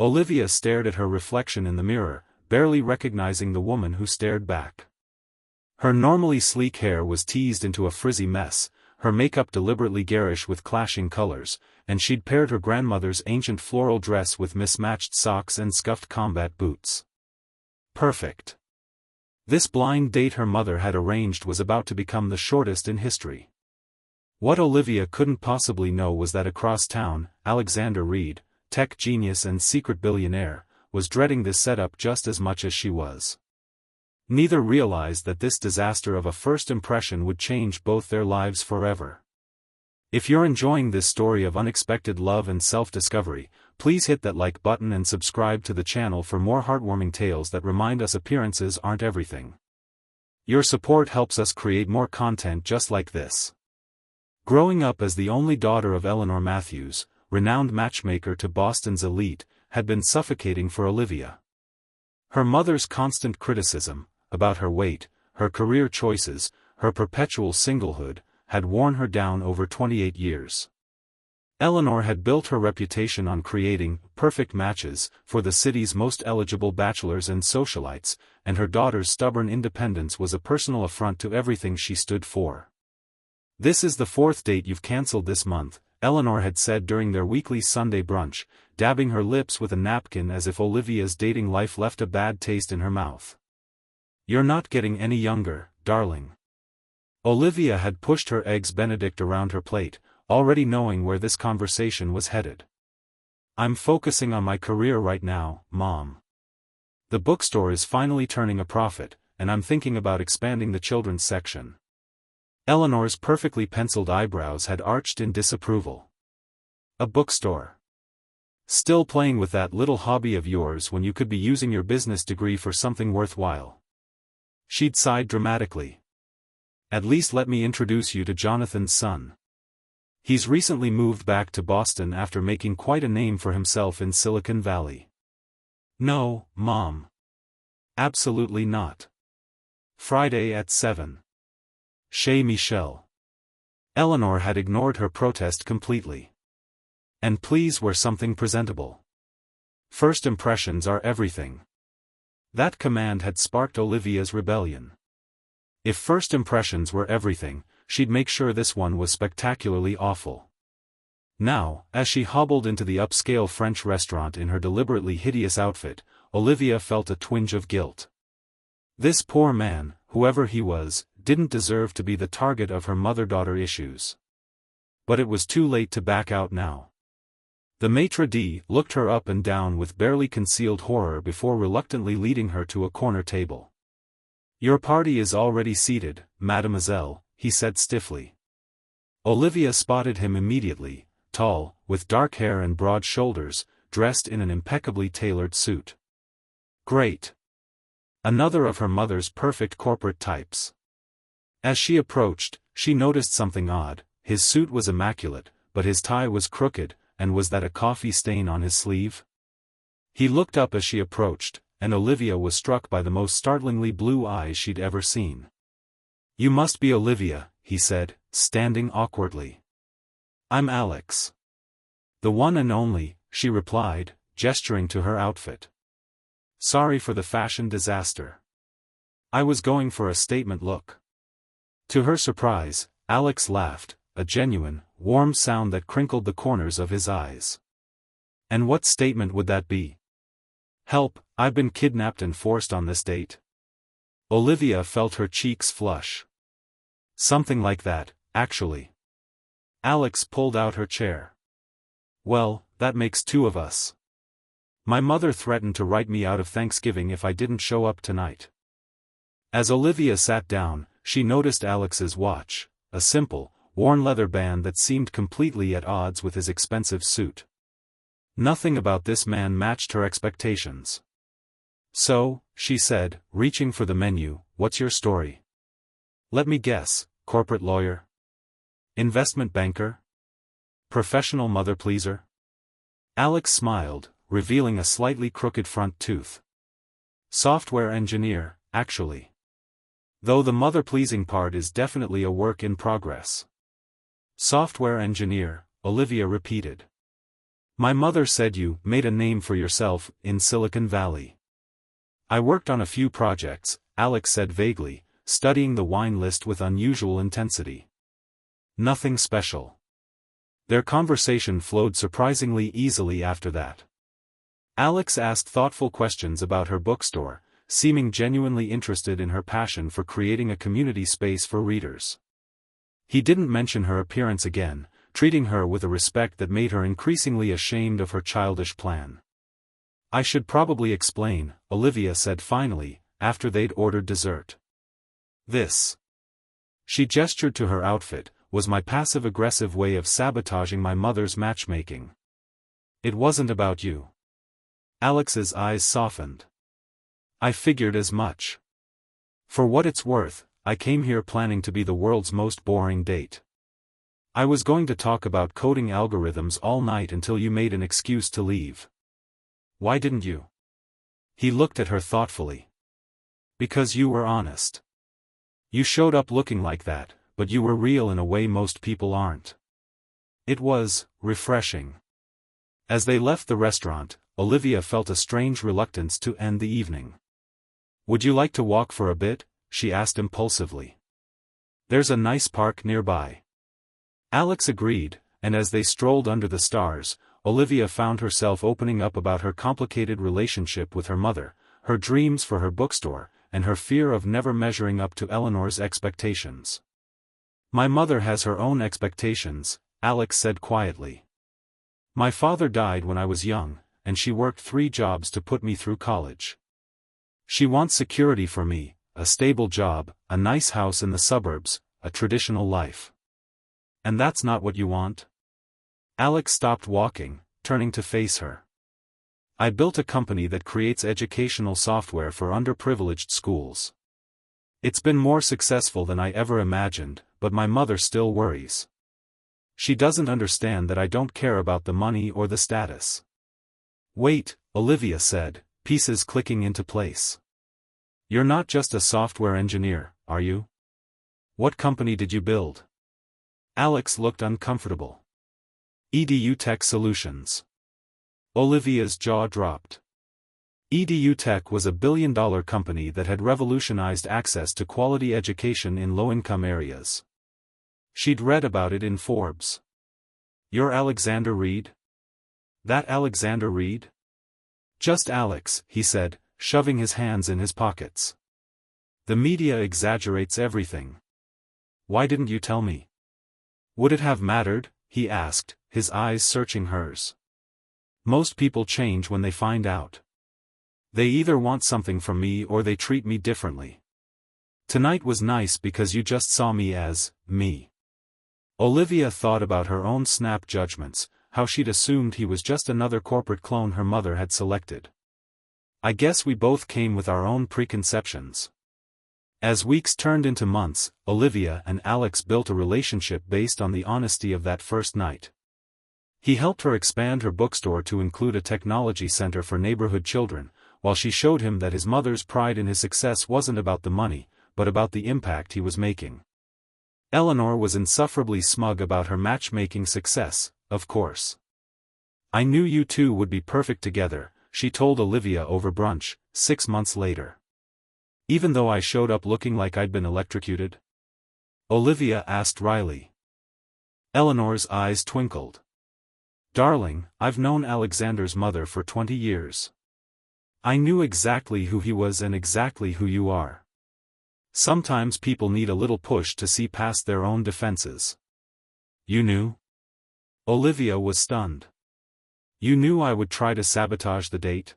Olivia stared at her reflection in the mirror, barely recognizing the woman who stared back. Her normally sleek hair was teased into a frizzy mess, her makeup deliberately garish with clashing colors, and she'd paired her grandmother's ancient floral dress with mismatched socks and scuffed combat boots. Perfect. This blind date her mother had arranged was about to become the shortest in history. What Olivia couldn't possibly know was that across town, Alexander Reed, tech genius and secret billionaire, was dreading this setup just as much as she was. Neither realized that this disaster of a first impression would change both their lives forever. If you're enjoying this story of unexpected love and self-discovery, please hit that like button and subscribe to the channel for more heartwarming tales that remind us appearances aren't everything. Your support helps us create more content just like this. Growing up as the only daughter of Eleanor Matthews, renowned matchmaker to Boston's elite, had been suffocating for Olivia. Her mother's constant criticism, about her weight, her career choices, her perpetual singlehood, had worn her down over 28 years. Eleanor had built her reputation on creating perfect matches for the city's most eligible bachelors and socialites, and her daughter's stubborn independence was a personal affront to everything she stood for. "This is the fourth date you've cancelled this month," Eleanor had said during their weekly Sunday brunch, dabbing her lips with a napkin as if Olivia's dating life left a bad taste in her mouth. "You're not getting any younger, darling." Olivia had pushed her eggs Benedict around her plate, already knowing where this conversation was headed. "I'm focusing on my career right now, Mom. The bookstore is finally turning a profit, and I'm thinking about expanding the children's section." Eleanor's perfectly penciled eyebrows had arched in disapproval. "A bookstore? Still playing with that little hobby of yours when you could be using your business degree for something worthwhile." She'd sighed dramatically. "At least let me introduce you to Jonathan's son. He's recently moved back to Boston after making quite a name for himself in Silicon Valley." "No, Mom. Absolutely not. Friday at 7. Chez Michel." Eleanor had ignored her protest completely. "And please wear something presentable. First impressions are everything." That command had sparked Olivia's rebellion. If first impressions were everything, she'd make sure this one was spectacularly awful. Now, as she hobbled into the upscale French restaurant in her deliberately hideous outfit, Olivia felt a twinge of guilt. This poor man, whoever he was, didn't deserve to be the target of her mother-daughter issues. But it was too late to back out now. The maitre d' looked her up and down with barely concealed horror before reluctantly leading her to a corner table. "Your party is already seated, mademoiselle," he said stiffly. Olivia spotted him immediately, tall, with dark hair and broad shoulders, dressed in an impeccably tailored suit. Great. Another of her mother's perfect corporate types. As she approached, she noticed something odd. His suit was immaculate, but his tie was crooked, and was that a coffee stain on his sleeve? He looked up as she approached, and Olivia was struck by the most startlingly blue eyes she'd ever seen. "You must be Olivia," he said, standing awkwardly. "I'm Alex." "The one and only," she replied, gesturing to her outfit. "Sorry for the fashion disaster. I was going for a statement look." To her surprise, Alex laughed, a genuine, warm sound that crinkled the corners of his eyes. "And what statement would that be?" "Help, I've been kidnapped and forced on this date." Olivia felt her cheeks flush. "Something like that, actually." Alex pulled out her chair. "Well, that makes two of us. My mother threatened to write me out of Thanksgiving if I didn't show up tonight." As Olivia sat down, she noticed Alex's watch, a simple, worn leather band that seemed completely at odds with his expensive suit. Nothing about this man matched her expectations. "So," she said, reaching for the menu, "what's your story?" "Let me guess, corporate lawyer? Investment banker? Professional mother-pleaser?" Alex smiled, revealing a slightly crooked front tooth. "Software engineer, actually. Though the mother-pleasing part is definitely a work in progress." "Software engineer," Olivia repeated. My mother said you made a name for yourself in Silicon Valley. I worked on a few projects, Alex said vaguely, studying the wine list with unusual intensity. Nothing special. Their conversation flowed surprisingly easily after that. Alex asked thoughtful questions about her bookstore, seeming genuinely interested in her passion for creating a community space for readers. He didn't mention her appearance again, treating her with a respect that made her increasingly ashamed of her childish plan. I should probably explain, Olivia said finally, after they'd ordered dessert. This. She gestured to her outfit, was my passive-aggressive way of sabotaging my mother's matchmaking. It wasn't about you. Alex's eyes softened. I figured as much. For what it's worth, I came here planning to be the world's most boring date. I was going to talk about coding algorithms all night until you made an excuse to leave. Why didn't you? He looked at her thoughtfully. Because you were honest. You showed up looking like that, but you were real in a way most people aren't. It was refreshing. As they left the restaurant, Olivia felt a strange reluctance to end the evening. Would you like to walk for a bit? She asked impulsively. There's a nice park nearby. Alex agreed, and as they strolled under the stars, Olivia found herself opening up about her complicated relationship with her mother, her dreams for her bookstore, and her fear of never measuring up to Eleanor's expectations. My mother has her own expectations, Alex said quietly. My father died when I was young, and she worked 3 jobs to put me through college. She wants security for me, a stable job, a nice house in the suburbs, a traditional life. And that's not what you want? Alex stopped walking, turning to face her. I built a company that creates educational software for underprivileged schools. It's been more successful than I ever imagined, but my mother still worries. She doesn't understand that I don't care about the money or the status. Wait, Olivia said, pieces clicking into place. You're not just a software engineer, are you? What company did you build? Alex looked uncomfortable. EDU Tech Solutions. Olivia's jaw dropped. EDU Tech was a billion-dollar company that had revolutionized access to quality education in low-income areas. She'd read about it in Forbes. You're Alexander Reed? That Alexander Reed? Just Alex, he said, shoving his hands in his pockets. The media exaggerates everything. Why didn't you tell me? Would it have mattered? He asked, his eyes searching hers. Most people change when they find out. They either want something from me or they treat me differently. Tonight was nice because you just saw me as me. Olivia thought about her own snap judgments, how she'd assumed he was just another corporate clone her mother had selected. I guess we both came with our own preconceptions. As weeks turned into months, Olivia and Alex built a relationship based on the honesty of that first night. He helped her expand her bookstore to include a technology center for neighborhood children, while she showed him that his mother's pride in his success wasn't about the money, but about the impact he was making. Eleanor was insufferably smug about her matchmaking success, of course. I knew you two would be perfect together, she told Olivia over brunch, 6 months later. Even though I showed up looking like I'd been electrocuted? Olivia asked wryly. Eleanor's eyes twinkled. Darling, I've known Alexander's mother for 20 years. I knew exactly who he was and exactly who you are. Sometimes people need a little push to see past their own defenses. You knew? Olivia was stunned. You knew I would try to sabotage the date?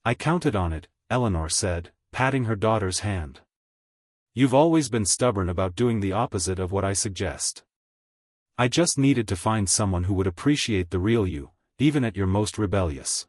I counted on it, Eleanor said, patting her daughter's hand. You've always been stubborn about doing the opposite of what I suggest. I just needed to find someone who would appreciate the real you, even at your most rebellious.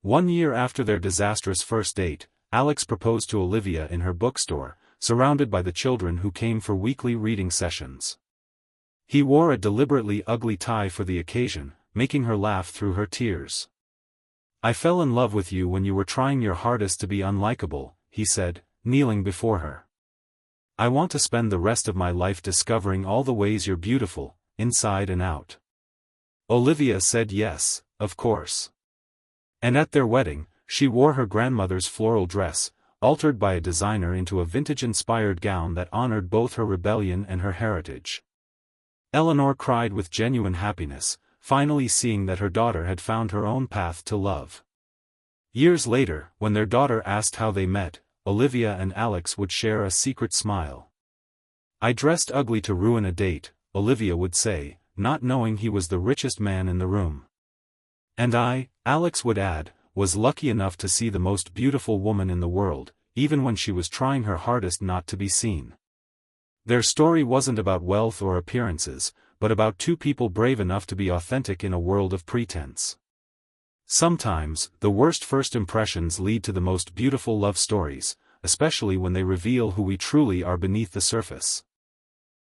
1 year after their disastrous first date, Alex proposed to Olivia in her bookstore, surrounded by the children who came for weekly reading sessions. He wore a deliberately ugly tie for the occasion, making her laugh through her tears. I fell in love with you when you were trying your hardest to be unlikable, he said, kneeling before her. I want to spend the rest of my life discovering all the ways you're beautiful, inside and out. Olivia said yes, of course. And at their wedding, she wore her grandmother's floral dress, altered by a designer into a vintage-inspired gown that honored both her rebellion and her heritage. Eleanor cried with genuine happiness, finally seeing that her daughter had found her own path to love. Years later, when their daughter asked how they met, Olivia and Alex would share a secret smile. "I dressed ugly to ruin a date," Olivia would say, not knowing he was the richest man in the room. "And I," Alex would add, "was lucky enough to see the most beautiful woman in the world, even when she was trying her hardest not to be seen." Their story wasn't about wealth or appearances, but about two people brave enough to be authentic in a world of pretense. Sometimes, the worst first impressions lead to the most beautiful love stories, especially when they reveal who we truly are beneath the surface.